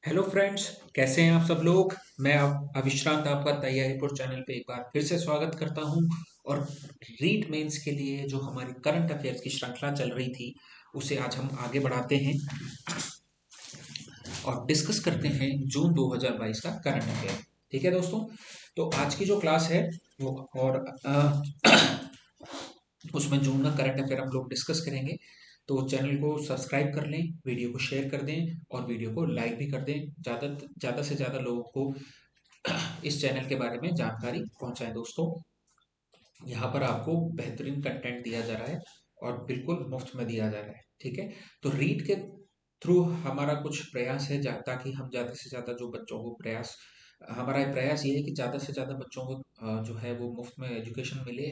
Hello friends, कैसे हैं आप सब लोग। मैं अविश्रांत आपका तैयारीपुर चैनल पे एक बार फिर से स्वागत करता हूं। और रीट मेंस के लिए जो हमारी करंट अफेयर्स की श्रृंखला चल रही थी उसे आज हम आगे बढ़ाते हैं और डिस्कस करते हैं जून 2022 का करंट अफेयर। ठीक है दोस्तों, तो आज की जो क्लास है वो और उसमें जून का करंट अफेयर हम लोग डिस्कस करेंगे। तो चैनल को सब्सक्राइब कर लें, वीडियो को शेयर कर दें और वीडियो को लाइक भी कर दें। ज़्यादा से ज़्यादा लोगों को इस चैनल के बारे में जानकारी पहुंचाएं दोस्तों। यहाँ पर आपको बेहतरीन कंटेंट दिया जा रहा है और बिल्कुल मुफ्त में दिया जा रहा है। ठीक है, तो रीड के थ्रू हमारा कुछ प्रयास है ताकि हम ज़्यादा से ज़्यादा जो बच्चों को हमारा प्रयास ये है कि ज़्यादा से ज़्यादा बच्चों को जो है वो मुफ्त में एजुकेशन मिले,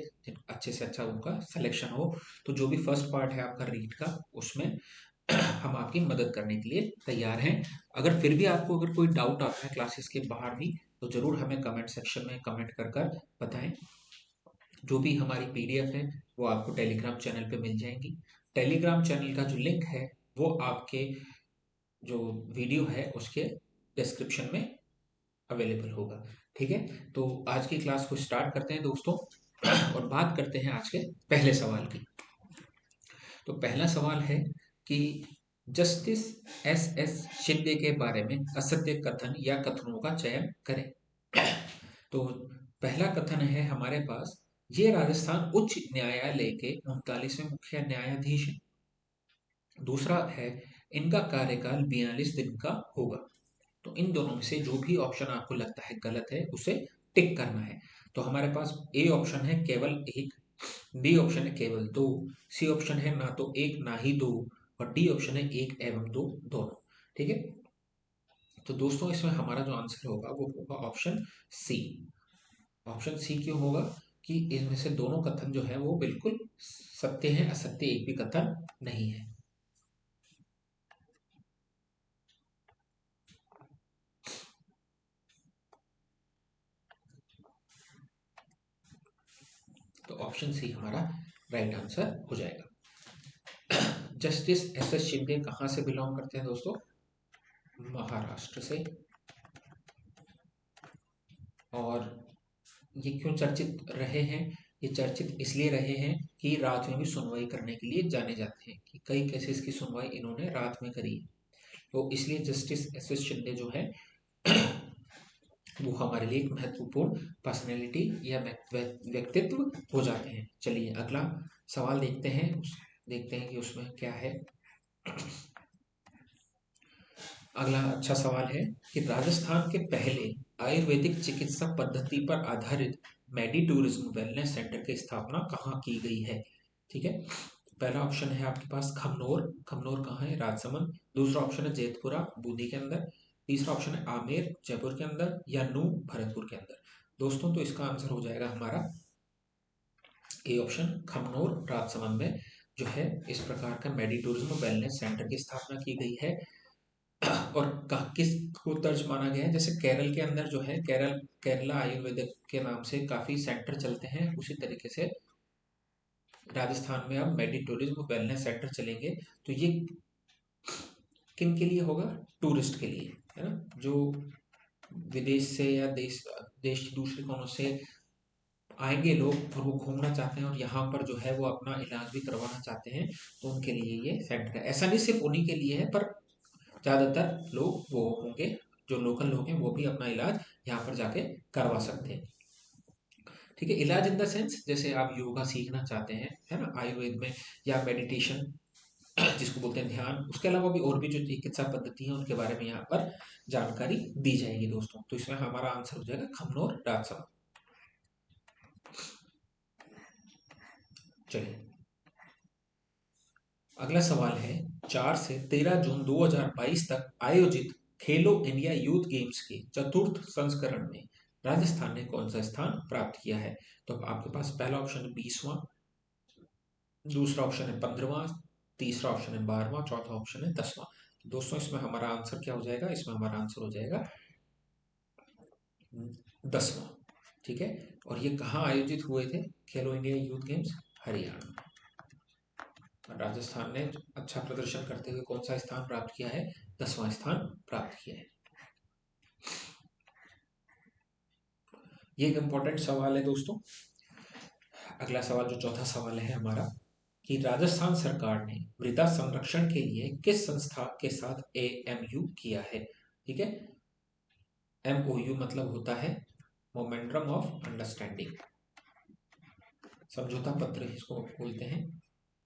अच्छे से अच्छा उनका सिलेक्शन हो। तो जो भी फर्स्ट पार्ट है आपका रीड का, उसमें हम आपकी मदद करने के लिए तैयार हैं। अगर फिर भी आपको अगर कोई डाउट आता है क्लासेस के बाहर भी, तो ज़रूर हमें कमेंट सेक्शन में कमेंट कर कर बताएं। जो भी हमारी पीडीएफ है वो आपको टेलीग्राम चैनल पे मिल जाएंगी। टेलीग्राम चैनल का जो लिंक है वो आपके जो वीडियो है उसके डिस्क्रिप्शन में अवेलेबल होगा। ठीक है, तो आज की क्लास को स्टार्ट करते हैं दोस्तों और बात करते हैं आज के पहले सवाल की। तो पहला सवाल है कि जस्टिस एस शिंदे के बारे में असत्य कथन या कथनों का चयन करें। तो पहला कथन है हमारे पास, ये राजस्थान उच्च न्यायालय के 39वें मुख्य न्यायाधीश हैं। दूसरा है, इनका कार्यकाल 42 दिन का होगा। तो इन दोनों में से जो भी ऑप्शन आपको लगता है गलत है उसे टिक करना है। तो हमारे पास ए ऑप्शन है केवल एक, बी ऑप्शन है केवल दो, सी ऑप्शन है ना तो एक ना ही दो, और डी ऑप्शन है एक एवं दो दोनों। ठीक है, तो दोस्तों इसमें हमारा जो आंसर होगा वो होगा ऑप्शन सी। ऑप्शन सी क्यों होगा कि इनमें से दोनों कथन जो है वो बिल्कुल सत्य है, असत्य एक भी कथन नहीं है। तो ऑप्शन सी हमारा राइट आंसर हो जाएगा। जस्टिस एस शिंदे कहां से बिलोंग करते हैं दोस्तों? महाराष्ट्र से। और ये क्यों चर्चित रहे हैं? ये चर्चित इसलिए रहे हैं कि रात में भी सुनवाई करने के लिए जाने जाते हैं, कि कई केसेस की सुनवाई इन्होंने रात में करी है। तो इसलिए जस्टिस एस शिंदे जो है वो हमारे लिए एक महत्वपूर्ण पर्सनैलिटी या व्यक्तित्व हो जाते हैं। चलिए अगला सवाल देखते हैं, देखते हैं कि उसमें क्या है। अगला अच्छा सवाल है कि राजस्थान के पहले आयुर्वेदिक चिकित्सा पद्धति पर आधारित मेडी टूरिज्म वेलनेस सेंटर की स्थापना कहाँ की गई है? ठीक है, पहला ऑप्शन है आपके पास खमनोर। खमनोर कहाँ है? राजसमंद। दूसरा ऑप्शन है जेतपुरा, बूंदी के अंदर। तीसरा ऑप्शन है आमेर, जयपुर के अंदर, या नू, भरतपुर के अंदर। दोस्तों तो इसका आंसर हो जाएगा हमारा ए ऑप्शन, खमनोर, राजसमंद में जो है इस प्रकार का मेडी टूरिज्म वेलनेस सेंटर की स्थापना की गई है। और किस को तर्ज माना गया है? जैसे केरल के अंदर जो है केरला आयुर्वेदिक के नाम से काफी सेंटर चलते हैं, उसी तरीके से राजस्थान में अब मेडी टूरिज्म वेलनेस सेंटर चलेंगे। तो ये किन के लिए होगा? टूरिस्ट के लिए, है ना, जो विदेश से या देश देश के दूसरे कोनों से आएंगे लोग और वो घूमना चाहते हैं और यहाँ पर जो है वो अपना इलाज भी करवाना चाहते हैं, तो उनके लिए ये सेंटर है। ऐसा नहीं सिर्फ उन्हीं के लिए है, पर ज्यादातर लोग वो होंगे, जो लोकल लोग हैं वो भी अपना इलाज यहाँ पर जाके करवा सकते हैं। ठीक है, इलाज इन द सेंस जैसे आप योगा सीखना चाहते हैं, है ना, आयुर्वेद में, या मेडिटेशन जिसको बोलते हैं ध्यान, उसके अलावा भी और भी जो चिकित्सा पद्धति है उनके बारे में यहाँ पर जानकारी दी जाएगी दोस्तों। तो इसमें हमारा आंसर हो जाएगा खमनोर, राजसमंद। चलिए अगला सवाल है, 4 से 13 जून 2022 तक आयोजित खेलो इंडिया यूथ गेम्स के चतुर्थ संस्करण में राजस्थान ने कौन सा स्थान प्राप्त किया है? तो आपके पास पहला ऑप्शन है 20वां, दूसरा ऑप्शन है 15वां, तीसरा ऑप्शन है 12वां, चौथा ऑप्शन है 10वां। दोस्तों इसमें हमारा आंसर क्या हो जाएगा? इसमें हमारा आंसर हो जाएगा 10वां। ठीक है, और ये कहाँ आयोजित हुए थे खेलो India youth games? Haryana. Rajasthan ने अच्छा प्रदर्शन करते हुए कौन सा स्थान प्राप्त किया है? 10वां स्थान प्राप्त किया है। ये एक इम्पोर्टेंट सवाल है दोस्तों। अगला सवाल जो चौथा सवाल है हमारा, कि राजस्थान सरकार ने मृदा संरक्षण के लिए किस संस्था के साथ एएमयू किया है। ठीक है, एमओयू मतलब होता है मोमेंटम ऑफ अंडरस्टैंडिंग, समझौता पत्र इसको बोलते हैं।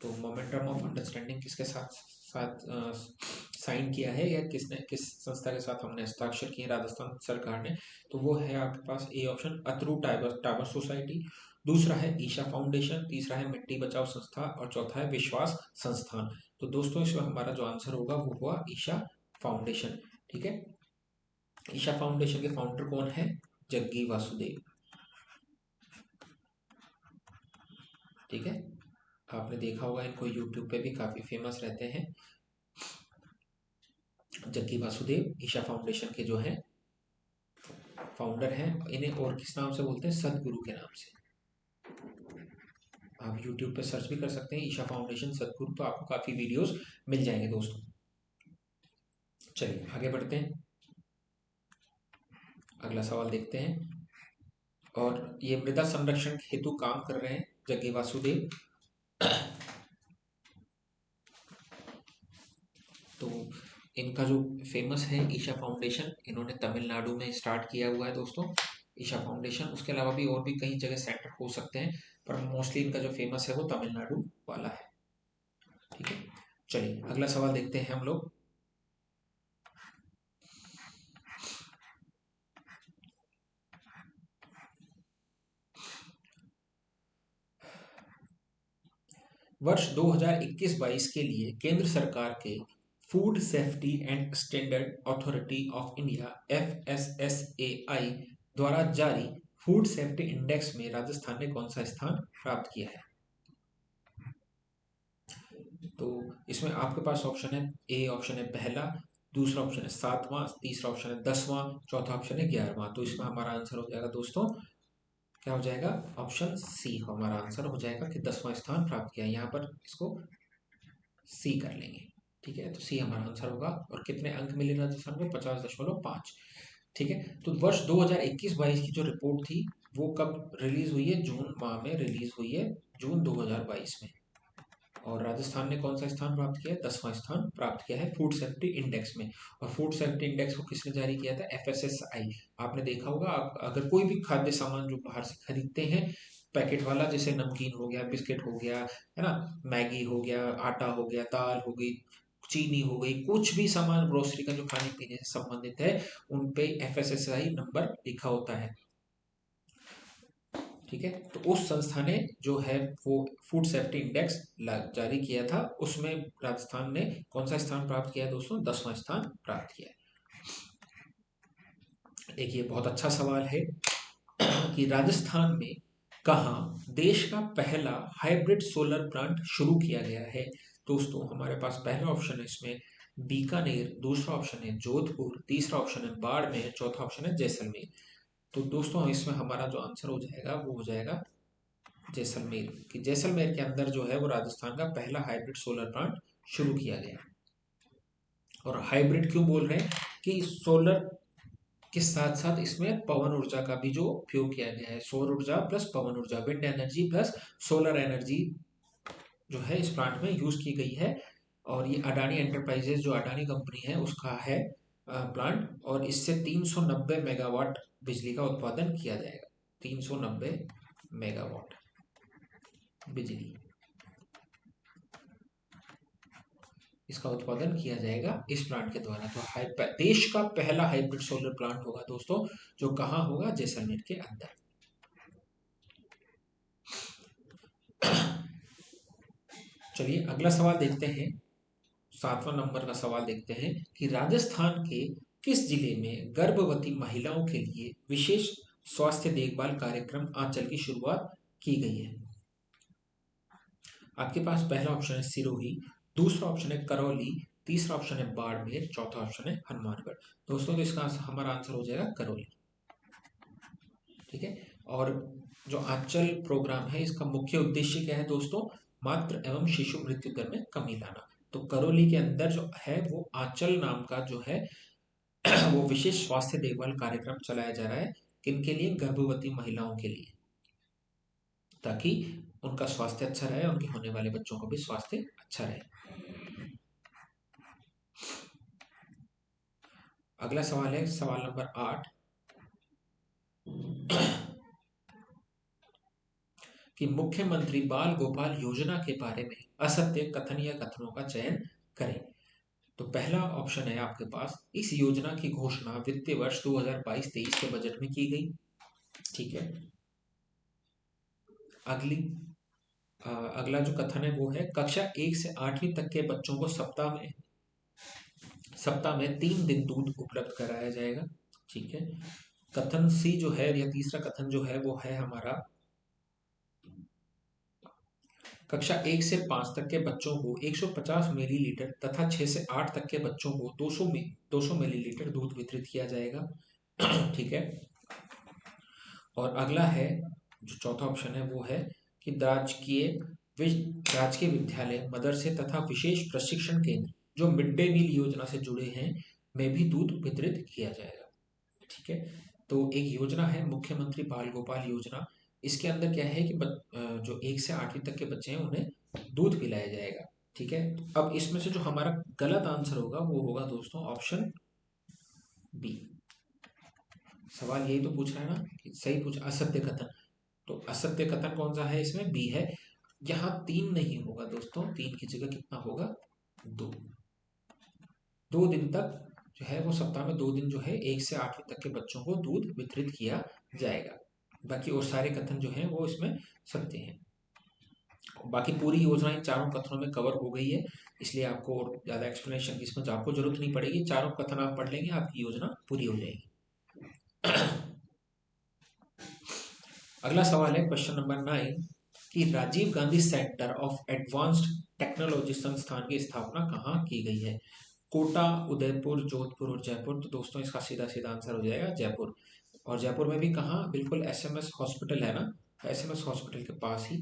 तो मोमेंटम ऑफ अंडरस्टैंडिंग किसके साथ साथ साइन किया है, या किस संस्था के साथ हमने हस्ताक्षर किए राजस्थान सरकार ने, तो वो है आपके पास ए ऑप्शन, अतरू टाइबर सोसाइटी, दूसरा है ईशा फाउंडेशन, तीसरा है मिट्टी बचाओ संस्था, और चौथा है विश्वास संस्थान। तो दोस्तों इसमें हमारा जो आंसर होगा वो हुआ ईशा फाउंडेशन। ठीक है, ईशा फाउंडेशन के फाउंडर कौन है, जग्गी वासुदेव। ठीक है, आपने देखा होगा इनको, यूट्यूब पे भी काफी फेमस रहते हैं। जग्गी वासुदेव ईशा फाउंडेशन के जो हैं फाउंडर हैं। इन्हें और किस नाम से बोलते हैं, सदगुरु के नाम से। आप यूट्यूब पे सर्च भी कर सकते हैं ईशा फाउंडेशन सदगुरु, तो आपको काफी वीडियोस मिल जाएंगे दोस्तों। चलिए आगे बढ़ते हैं, अगला सवाल देखते हैं। और ये मृदा संरक्षण हेतु काम कर रहे हैं जग्गी वासुदेव। तो इनका जो फेमस है ईशा फाउंडेशन, इन्होंने तमिलनाडु में स्टार्ट किया हुआ है दोस्तों ईशा फाउंडेशन। उसके अलावा भी और भी कई जगह सेंटर हो सकते हैं, पर मोस्टली इनका जो फेमस है वो तमिलनाडु वाला है। ठीक है, चलिए अगला सवाल देखते हैं हम लोग। वर्ष 2021-22 के लिए केंद्र सरकार के food safety and standard authority of India FSSAI द्वारा जारी फूड सेफ्टी इंडेक्स में राजस्थान ने कौन सा स्थान प्राप्त किया है। तो इसमें आपके पास ऑप्शन है, ए ऑप्शन है पहला, दूसरा ऑप्शन है 7वां, तीसरा ऑप्शन है 10वां, चौथा ऑप्शन है 11वां। तो इसमें हमारा आंसर हो जाएगा दोस्तों, क्या हो जाएगा, ऑप्शन सी हमारा आंसर हो जाएगा कि 10वां स्थान प्राप्त किया। यहाँ पर इसको सी कर लेंगे। ठीक है, तो सी हमारा आंसर होगा। और कितने अंक मिले राजस्थान को, 50.5। ठीक है, तो वर्ष 2021-22 की जो रिपोर्ट थी वो कब रिलीज हुई है, जून माह में रिलीज हुई है, जून 2022 में। और राजस्थान ने कौन सा स्थान प्राप्त किया है, 10वां स्थान प्राप्त किया है फूड सेफ्टी इंडेक्स में। और फूड सेफ्टी इंडेक्स को किसने जारी किया था, FSSAI। आपने देखा होगा, आप अगर कोई भी खाद्य सामान जो बाहर से खरीदते हैं पैकेट वाला, जैसे नमकीन हो गया, बिस्किट हो गया, है ना, मैगी हो गया, आटा हो गया, दाल हो गई, चीनी हो गई, कुछ भी सामान ग्रोसरी का जो खाने पीने से संबंधित है, उन पे FSSAI नंबर लिखा होता है। ठीक है, तो उस संस्था ने जो है वो फूड सेफ्टी इंडेक्स जारी किया था, उसमें राजस्थान ने कौन सा स्थान प्राप्त किया है दोस्तों, 10वां स्थान प्राप्त किया है। देखिए बहुत अच्छा सवाल है कि राजस्थान में कहाँ देश का पहला हाइब्रिड सोलर प्लांट शुरू किया गया है। दोस्तों हमारे पास पहला ऑप्शन है इसमें बीकानेर, दूसरा ऑप्शन है जोधपुर, तीसरा ऑप्शन है बाड़मेर, चौथा ऑप्शन है जैसलमेर। तो दोस्तों इसमें हमारा जो आंसर हो जाएगा वो हो जाएगा जैसलमेर। कि जैसलमेर के अंदर जो है वो राजस्थान का पहला हाइब्रिड सोलर प्लांट शुरू किया गया। और हाइब्रिड क्यों बोल रहे हैं, कि सोलर के साथ साथ इसमें पवन ऊर्जा का भी जो उपयोग किया गया है, सौर ऊर्जा प्लस पवन ऊर्जा, wind energy plus solar energy जो है इस प्लांट में यूज की गई है। और ये अडानी एंटरप्राइजेज जो अडानी कंपनी है उसका है प्लांट, और इससे 390 मेगावाट बिजली का उत्पादन किया जाएगा। 390 मेगावाट बिजली इसका उत्पादन किया जाएगा इस प्लांट के द्वारा। तो देश का पहला हाइब्रिड सोलर प्लांट होगा दोस्तों, जो कहाँ होगा, जैसलमेर के अंदर। चलिए अगला सवाल देखते हैं, 7वां नंबर का सवाल देखते हैं कि राजस्थान के किस जिले में गर्भवती महिलाओं के लिए विशेष स्वास्थ्य देखभाल कार्यक्रम आंचल की शुरुआत की गई है। आपके पास पहला ऑप्शन है सिरोही, दूसरा ऑप्शन है करौली, तीसरा ऑप्शन है बाड़मेर, चौथा ऑप्शन है हनुमानगढ़। दोस्तों तो इसका हमारा आंसर हो जाएगा करौली। ठीक है, और जो आंचल प्रोग्राम है इसका मुख्य उद्देश्य क्या है दोस्तों, मातृ एवं शिशु मृत्यु दर में कमी लाना। तो करौली के अंदर जो है वो आंचल नाम का जो है वो विशेष स्वास्थ्य देखभाल कार्यक्रम चलाया जा रहा है किनके लिए? गर्भवती महिलाओं के लिए, ताकि उनका स्वास्थ्य अच्छा रहे, उनके होने वाले बच्चों का भी स्वास्थ्य अच्छा रहे। अगला सवाल है सवाल नंबर 8 कि मुख्यमंत्री बाल गोपाल योजना के बारे में असत्य कथन या कथनों का चयन करें। तो पहला ऑप्शन है आपके पास, इस योजना की घोषणा वित्तीय वर्ष 2022-23 के बजट में की गई। ठीक है। अगला जो कथन है वो है कक्षा 1 से 8वीं तक के बच्चों को सप्ताह में 3 दिन दूध उपलब्ध कराया जाएगा। ठीक है। कथन सी जो है या तीसरा कथन जो है वो है हमारा, कक्षा 1 से 5 तक के बच्चों को 150 मिलीलीटर तथा 6 से 8 तक के बच्चों को 200 मिलीलीटर दूध वितरित किया जाएगा। ठीक है। और अगला है जो चौथा ऑप्शन है वो है कि राजकीय विद्यालय, मदरसे तथा विशेष प्रशिक्षण केंद्र जो मिड डे मील योजना से जुड़े हैं में भी दूध वितरित किया जाएगा। ठीक है। तो एक योजना है मुख्यमंत्री बाल गोपाल योजना, इसके अंदर क्या है कि जो 1 से 8वीं तक के बच्चे हैं उन्हें दूध पिलाया जाएगा। ठीक है। अब इसमें से जो हमारा गलत आंसर होगा वो होगा दोस्तों ऑप्शन बी। सवाल यही तो पूछ रहा है ना कि सही पूछ, असत्य कथन। तो असत्य कथन कौन सा है? इसमें बी है। यहाँ 3 नहीं होगा दोस्तों, 3 की जगह कितना होगा? 2 दिन तक जो है वो सप्ताह में 2 दिन जो है 1 से 8वीं तक के बच्चों को दूध वितरित किया जाएगा। बाकी और सारे कथन जो हैं वो इसमें सत्य हैं। बाकी पूरी योजना इन चारों कथनों में कवर हो गई है, इसलिए आपको और ज़्यादा एक्सप्लेनेशन की इसमें आपको जरूरत नहीं पड़ेगी। चारों कथन आप पढ़ लेंगे, आपकी योजना पूरी हो जाएगी। अगला सवाल है क्वेश्चन नंबर 9 कि Rajiv Gandhi centre of advanced technology संस्थान की स्थापना कहाँ की गई है? कोटा, उदयपुर, जोधपुर और जयपुर। तो दोस्तों इसका सीधा सीधा आंसर हो जाएगा जयपुर। और जयपुर में भी कहाँ? बिल्कुल एसएमएस हॉस्पिटल है ना, एसएमएस हॉस्पिटल के पास ही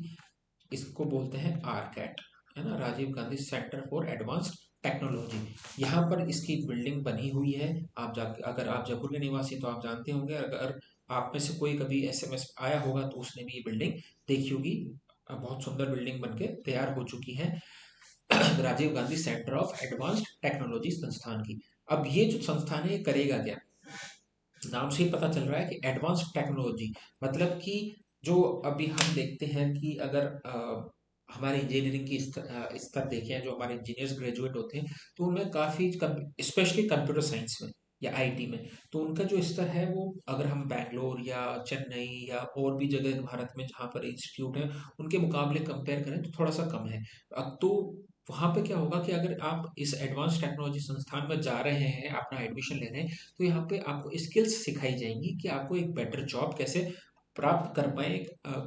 इसको बोलते हैं आरकैट, है ना, Rajiv Gandhi centre for advanced technology. यहाँ पर इसकी बिल्डिंग बनी हुई है। आप जाके, अगर आप जयपुर के निवासी तो आप जानते होंगे, अगर आप में से कोई कभी एसएमएस आया होगा तो उसने भी ये बिल्डिंग देखी होगी। बहुत सुंदर बिल्डिंग बनके तैयार हो चुकी है Rajiv Gandhi centre of advanced technology संस्थान की। अब ये जो संस्थान है ये करेगा क्या? नाम से ही पता चल रहा है कि एडवांस्ड टेक्नोलॉजी, मतलब कि जो अभी हम देखते हैं कि अगर हमारे इंजीनियरिंग की स्तर देखें, जो हमारे इंजीनियर्स ग्रेजुएट होते हैं तो उनमें काफ़ी स्पेशली कंप्यूटर साइंस में या आईटी में, तो उनका जो स्तर है वो, अगर हम बैंगलोर या चेन्नई या और भी जगह भारत में जहाँ पर इंस्टीट्यूट है उनके मुकाबले कंपेयर करें तो थोड़ा सा कम है। अब तो वहाँ पे क्या होगा कि अगर आप इस एडवांस टेक्नोलॉजी संस्थान में जा रहे हैं, अपना एडमिशन ले रहे हैं, तो यहाँ पे आपको स्किल्स सिखाई जाएंगी कि आपको एक बेटर जॉब कैसे प्राप्त कर पाए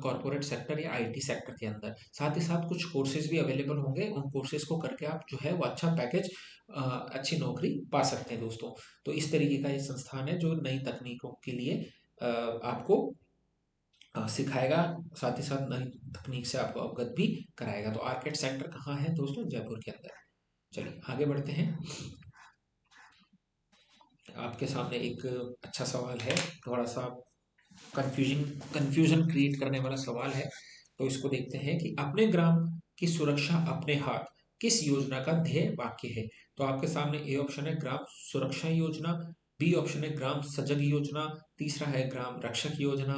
कॉर्पोरेट सेक्टर या आईटी सेक्टर के अंदर। साथ ही साथ कुछ कोर्सेज भी अवेलेबल होंगे, उन कोर्सेज को करके आप जो है वो अच्छा पैकेज, अच्छी नौकरी पा सकते हैं दोस्तों। तो इस तरीके का ये संस्थान है जो नई तकनीकों के लिए आपको सिखाएगा, साथ ही साथ नई तकनीक से आपको अवगत भी कराएगा। तो आर्केड सेंटर कहाँ है दोस्तों? जयपुर के अंदर। चलिए आगे बढ़ते हैं। आपके सामने एक अच्छा सवाल है, थोड़ा सा कंफ्यूजन क्रिएट करने वाला सवाल है। तो इसको देखते हैं कि अपने ग्राम की सुरक्षा अपने हाथ किस योजना का ध्येय वाक्य है? तो आपके सामने ए ऑप्शन है ग्राम सुरक्षा योजना, बी ऑप्शन है ग्राम सजग योजना, तीसरा है ग्राम रक्षक योजना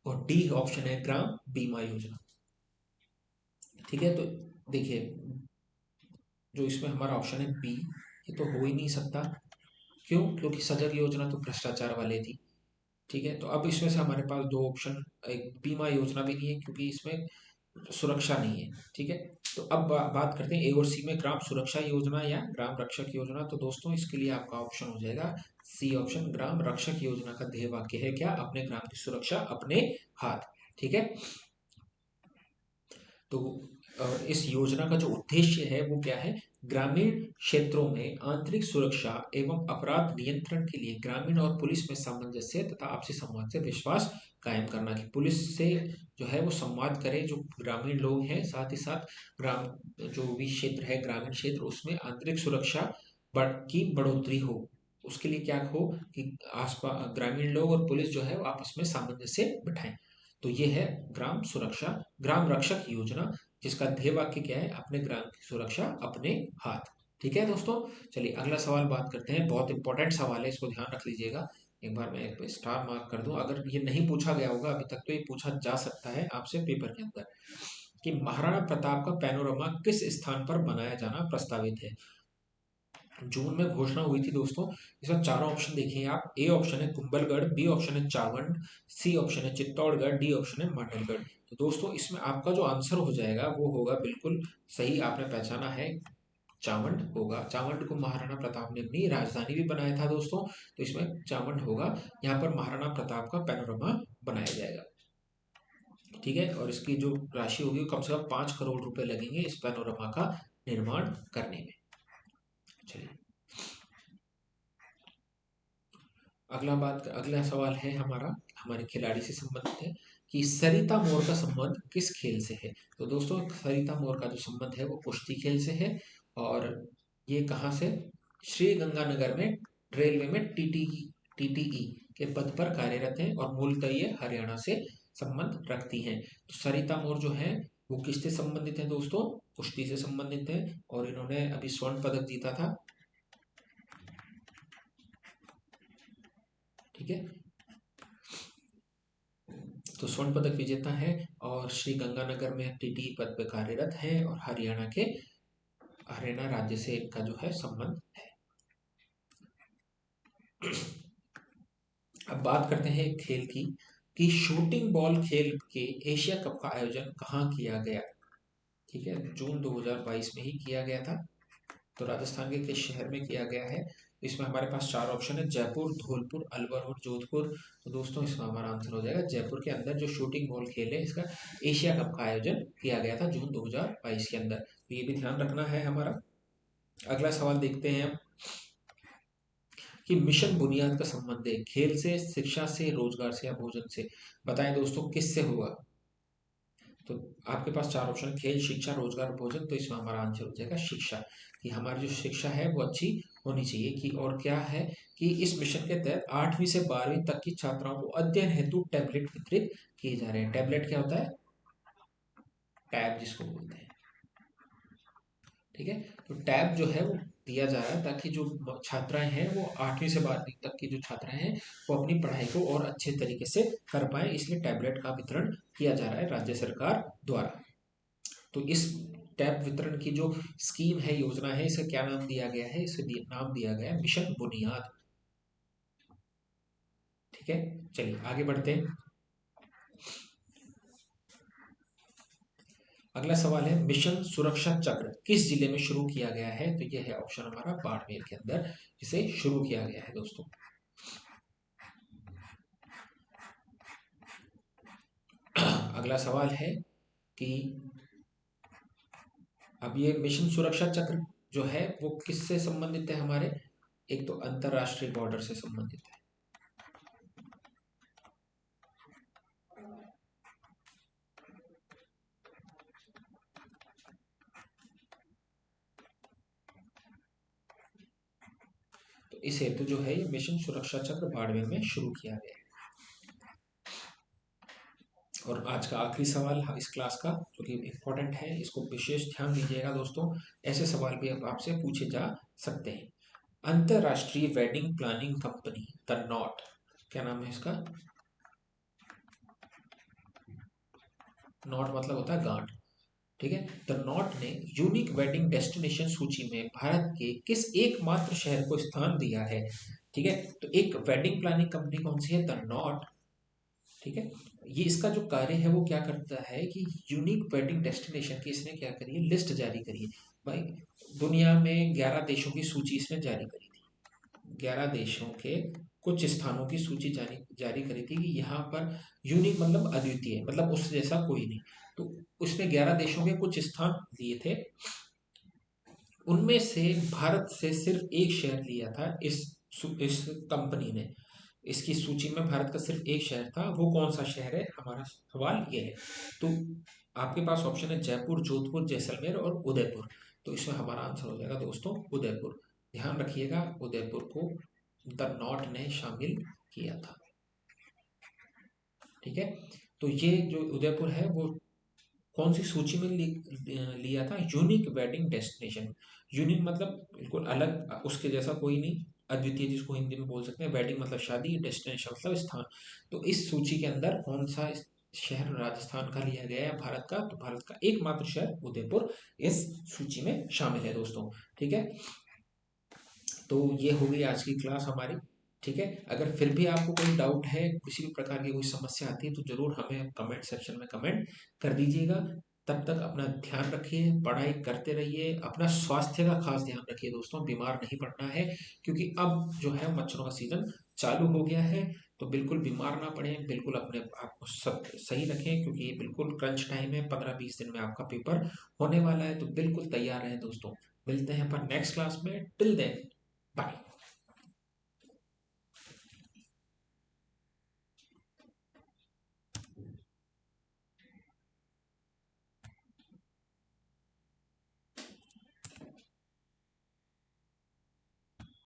और डी ऑप्शन है ग्राम बीमा योजना। ठीक है। तो देखिए, जो इसमें हमारा ऑप्शन है बी, ये तो हो ही नहीं सकता। क्यों? क्योंकि सजग योजना तो भ्रष्टाचार वाले थी। ठीक है। तो अब इसमें से हमारे पास दो ऑप्शन, एक बीमा योजना भी नहीं है क्योंकि इसमें सुरक्षा नहीं है। ठीक है। तो अब बात करते हैं ए और सी में, ग्राम सुरक्षा योजना या ग्राम रक्षक योजना। तो दोस्तों इसके लिए आपका ऑप्शन हो जाएगा सी ऑप्शन, ग्राम रक्षक योजना का ध्येय वाक्य है क्या? अपने ग्राम की सुरक्षा अपने हाथ। ठीक है। तो इस योजना का जो उद्देश्य है वो क्या है? ग्रामीण क्षेत्रों में आंतरिक सुरक्षा एवं अपराध नियंत्रण के लिए ग्रामीण और पुलिस में सामंजस्य तथा आपसी संवाद से विश्वास कायम करना, कि पुलिस से जो है वो संवाद करे जो ग्रामीण लोग हैं, साथ ही साथ ग्राम जो भी क्षेत्र है ग्रामीण क्षेत्र उसमें आंतरिक सुरक्षा की बढ़ोतरी हो। उसके लिए क्या हो कि आसपास ग्रामीण लोग और पुलिस जो है वो आपस में सामंजस्य बिठाएं। तो ये है ग्राम सुरक्षा, ग्राम रक्षक योजना, जिसका ध्येय वाक्य क्या है, अपने ग्राम की सुरक्षा अपने हाथ। ठीक है दोस्तों, चलिए अगला सवाल बात करते हैं। बहुत इंपॉर्टेंट सवाल है, इसको ध्यान रख लीजिएगा। एक बार मैं एक स्टार मार्क कर दूं, अगर ये नहीं पूछा गया होगा अभी तक तो ये पूछा जा सकता है आपसे पेपर के अंदर, कि महाराणा प्रताप का पैनोरमा किस स्थान पर बनाया जाना प्रस्तावित है। जून में घोषणा हुई थी दोस्तों। इसमें चारों ऑप्शन देखिए आप। ए ऑप्शन है कुंभलगढ़, बी ऑप्शन है चावंड, सी ऑप्शन है चित्तौड़गढ़, डी ऑप्शन है मांडलगढ़। तो दोस्तों इसमें आपका जो आंसर हो जाएगा वो होगा बिल्कुल सही, आपने पहचाना है, चावंड होगा। चावंड को महाराणा प्रताप ने अपनी राजधानी भी बनाया था दोस्तों, तो इसमें चावंड होगा। यहाँ पर महाराणा प्रताप का पैनोरमा बनाया जाएगा। ठीक है, और इसकी जो राशि होगी कम से कम 5 करोड़ रुपए लगेंगे इस पैनोरमा का निर्माण करने में। चलिए अगला सवाल है हमारा, हमारे खिलाड़ी से संबंधित है, कि सरिता मोर का संबंध किस खेल से है। तो दोस्तों सरिता मोर का जो संबंध है वो कुश्ती खेल से है। और ये कहाँ से, श्री गंगानगर में रेलवे में टीटीई के पद पर कार्यरत हैं, और मूलतः ये हरियाणा से संबंध रखती हैं। तो सरिता मोर जो है वो किससे संबंधित है दोस्तों, कुश्ती से संबंधित है, और इन्होंने अभी स्वर्ण पदक जीता था। ठीक है, तो स्वर्ण पदक विजेता है, और श्री गंगानगर में टीटी पद पर कार्यरत है, और हरियाणा राज्य से इनका जो है संबंध है। अब बात करते हैं एक खेल की, कि शूटिंग बॉल खेल के एशिया कप का आयोजन कहाँ किया गया। ठीक है, जून 2022 में ही किया गया था। तो राजस्थान के किस शहर में किया गया है। इसमें हमारे पास चार ऑप्शन है, जयपुर, धौलपुर, अलवर और जोधपुर। तो दोस्तों इसमें हमारा आंसर हो जाएगा जयपुर के अंदर जो शूटिंग बॉल खेल है इसका एशिया कप का आयोजन किया गया था जून 2022 के अंदर। तो ये भी ध्यान रखना है हमारा। अगला सवाल देखते हैं हम, कि मिशन बुनियाद का संबंध है खेल से, शिक्षा से, रोजगार से या भोजन से। बताएं दोस्तों किससे होगा। तो आपके पास चार ऑप्शन, खेल, शिक्षा, रोजगार, भोजन। तो इसमें हमारा आंसर हो जाएगा शिक्षा, कि हमारी जो शिक्षा है वो अच्छी होनी चाहिए। कि और क्या है कि इस मिशन के तहत 8वीं से 12वीं तक की छात्राओं को अध्ययन हेतु टैबलेट वितरित किए जा रहे हैं। टैबलेट क्या होता है, टैब जिसको बोलते हैं। ठीक है, तो टैब जो है वो दिया जा रहा है ताकि जो छात्राएं हैं वो 8वीं से 12वीं तक की जो छात्राएं हैं वो अपनी पढ़ाई को और अच्छे तरीके से कर पाए, इसलिए टैबलेट का वितरण किया जा रहा है राज्य सरकार द्वारा। तो इस टैब वितरण की जो स्कीम है, योजना है, इसे क्या नाम दिया गया है, इसे नाम दिया गया है मिशन बुनियाद। ठीक है, चलिए आगे बढ़ते हैं। अगला सवाल है, मिशन सुरक्षा चक्र किस जिले में शुरू किया गया है। तो यह है ऑप्शन हमारा बाड़मेर के अंदर इसे शुरू किया गया है दोस्तों। अगला सवाल है कि अब ये मिशन सुरक्षा चक्र जो है वो किससे संबंधित है हमारे, एक तो अंतरराष्ट्रीय बॉर्डर से संबंधित है। तो इस हेतु जो है ये मिशन सुरक्षा चक्र बाड़मेर में शुरू किया गया है। और आज का आखिरी सवाल इस क्लास का जो कि इम्पोर्टेंट है, इसको विशेष ध्यान दीजिएगा दोस्तों, ऐसे सवाल भी अब आपसे पूछे जा सकते हैं। अंतरराष्ट्रीय wedding planning company the not, क्या नाम है इसका, नॉट मतलब होता है गांठ। ठीक है, द नॉट ने यूनिक वेडिंग डेस्टिनेशन सूची में भारत के किस एकमात्र शहर को स्थान दिया है। ठीक है, तो एक वेडिंग प्लानिंग कंपनी कौन सी है, द नॉट। ठीक है, ये इसका जो कार्य है वो क्या करता है कि यूनिक वेडिंग डेस्टिनेशन की इसने क्या करी है, लिस्ट जारी करी है। भाई दुनिया में 11 देशों की सूची इसने जारी करी थी, 11 देशों के कुछ स्थानों की सूची जारी जारी करी थी, कि यहाँ पर यूनिक मतलब अद्वितीय, मतलब उस जैसा कोई नहीं। तो उसने 11 देशों के कुछ स्थान दिए थे, उनमें से भारत से सिर्फ एक शहर लिया था इस कंपनी ने। इसकी सूची में भारत का सिर्फ एक शहर था, वो कौन सा शहर है, हमारा सवाल ये है। तो आपके पास ऑप्शन है जयपुर, जोधपुर, जैसलमेर और उदयपुर। तो इसमें हमारा आंसर हो जाएगा दोस्तों उदयपुर। ध्यान रखिएगा उदयपुर को द नॉट ने शामिल किया था। ठीक है, तो ये जो उदयपुर है वो कौन सी सूची में लिया था? Unique wedding destination. यूनिक मतलब बिल्कुल अलग, उसके जैसा कोई नहीं, अद्वितीय जिसको हिंदी में बोल सकते हैं। वेडिंग मतलब शादी, डेस्टिनेशन मतलब स्थान। तो इस सूची के अंदर कौन सा शहर राजस्थान का लिया गया है भारत का? तो भारत का एकमात्र शहर उदयपुर इस सूची में शामिल है दोस्तों। ठीक है, तो ये हो गई आज की क्लास हमारी। ठीक है, अगर फिर भी आपको कोई डाउट है, किसी भी प्रकार की कोई समस्या आती है, तो जरूर हमें कमेंट सेक्शन में कमेंट कर दीजिएगा। तब तक अपना ध्यान रखिए, पढ़ाई करते रहिए, अपना स्वास्थ्य का खास ध्यान रखिए दोस्तों, बीमार नहीं पड़ना है, क्योंकि अब जो है मच्छरों का सीजन चालू हो गया है। तो बिल्कुल बीमार ना पड़े, बिल्कुल अपने आप को सब सही रखें, क्योंकि ये बिल्कुल क्रंच टाइम है। 15-20 दिन में आपका पेपर होने वाला है, तो बिल्कुल तैयार रहें दोस्तों। मिलते हैं अपन नेक्स्ट क्लास में। Till then, bye.